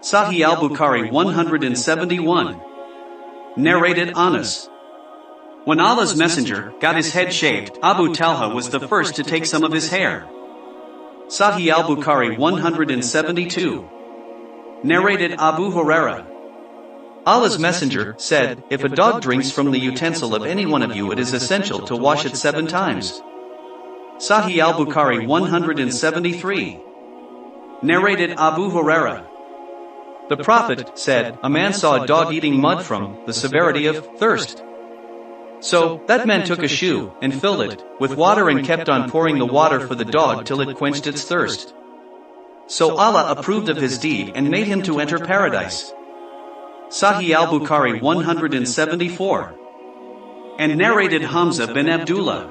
Sahih al-Bukhari 171. Narrated Anas. When Allah's Messenger got his head shaved, Abu Talha was the first to take some of his hair. Sahih al-Bukhari 172. Narrated Abu Huraira. Allah's Messenger said, "If a dog drinks from the utensil of any one of you, it is essential to wash it 7 times. Sahih al-Bukhari 173. Narrated Abu Huraira. The Prophet said, "A man saw a dog eating mud from the severity of thirst. So, that man took a shoe and filled it with water and kept on pouring the water for the dog till it quenched its thirst. So Allah approved of his deed and made him to enter paradise." Sahih al-Bukhari 174. And narrated Hamza bin Abdullah.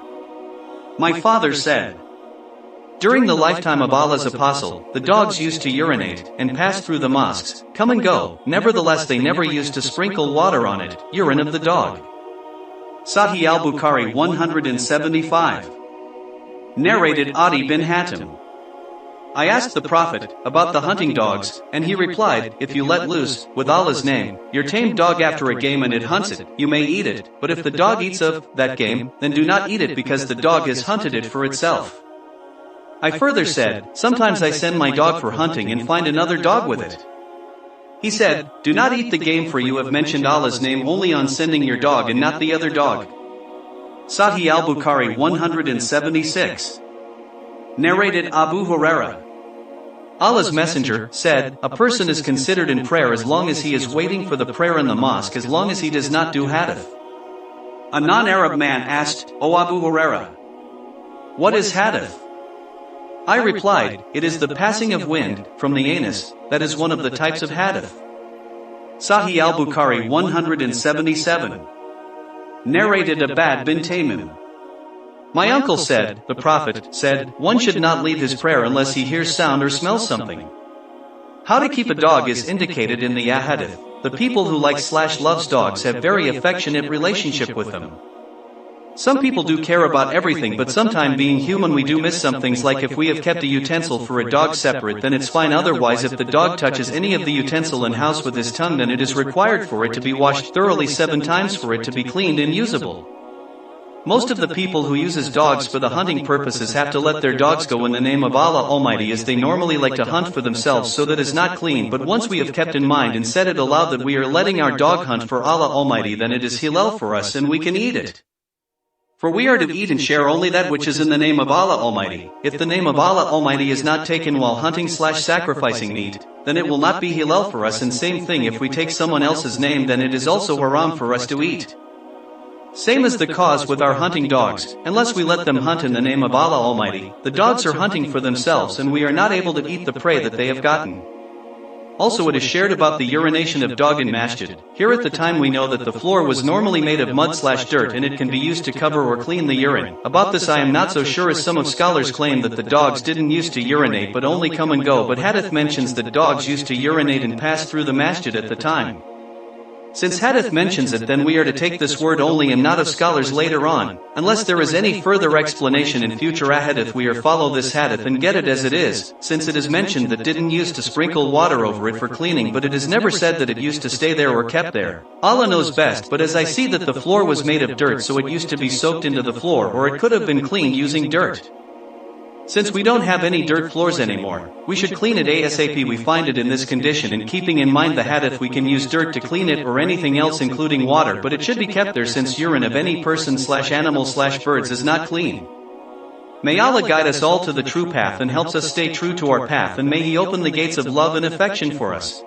My father said, during the lifetime of Allah's apostle, the dogs used to urinate and pass through the mosques, come and go, nevertheless they never used to sprinkle water on it, urine of the dog. Sahih al-Bukhari 175. Narrated Adi bin Hatim. I asked the Prophet about the hunting dogs, and he replied, if you let loose, with Allah's name, your tamed dog after a game and it hunts it, you may eat it, but if the dog eats of that game, then do not eat it because the dog has hunted it for itself. I further said, sometimes I send my dog for hunting and find another dog with it. He said, do not eat the game, for you have mentioned Allah's name only on sending your dog and not the other dog. Sahih al-Bukhari 176. Narrated Abu Huraira. Allah's Messenger said, a person is considered in prayer as long as he is waiting for the prayer in the mosque, as long as he does not do hadith. A non-Arab man asked, O Abu Huraira, what is hadith? I replied, it is the passing of wind from the anus, that is one of the types of hadith. Sahih al-Bukhari 177. Narrated Abad bin Taymim. My uncle said, the Prophet said, one should not leave his prayer unless he hears sound or smells something. How to keep a dog is indicated in the hadith. The people who loves dogs have very affectionate relationship with them. Some people do care about everything, but sometime being human we do miss some things, like if we have kept a utensil for a dog separate, then it's fine. Otherwise, if the dog touches any of the utensil in house with his tongue, then it is required for it to be washed thoroughly 7 times for it to be cleaned and usable. Most of the people who uses dogs for the hunting purposes have to let their dogs go in the name of Allah Almighty, as they normally like to hunt for themselves, so that is not clean. But once we have kept in mind and said it aloud that we are letting our dog hunt for Allah Almighty, then it is halal for us and we can eat it. For we are to eat and share only that which is in the name of Allah Almighty. If the name of Allah Almighty is not taken while hunting/sacrificing meat, then it will not be halal for us, and same thing if we take someone else's name, then it is also haram for us to eat. Same is the cause with our hunting dogs. Unless we let them hunt in the name of Allah Almighty, the dogs are hunting for themselves and we are not able to eat the prey that they have gotten. Also, it is shared about the urination of dog in masjid. Here at the time we know that the floor was normally made of mud/dirt and it can be used to cover or clean the urine. About this I am not so sure, as some of scholars claim that the dogs didn't used to urinate but only come and go, but hadith mentions that dogs used to urinate and pass through the masjid at the time. Since hadith mentions it, then we are to take this word only and not of scholars later on. Unless there is any further explanation in future ahadith, we are follow this hadith and get it as it is, since it is mentioned that didn't used to sprinkle water over it for cleaning, but it is never said that it used to stay there or kept there. Allah knows best, but as I see that the floor was made of dirt, so it used to be soaked into the floor, or it could have been cleaned using dirt. Since we don't have any dirt floors anymore, we should clean it ASAP. We find it in this condition, and keeping in mind the hadith, we can use dirt to clean it or anything else including water, but it should be kept there, since urine of any person/animal/birds is not clean. May Allah guide us all to the true path and helps us stay true to our path, and may He open the gates of love and affection for us.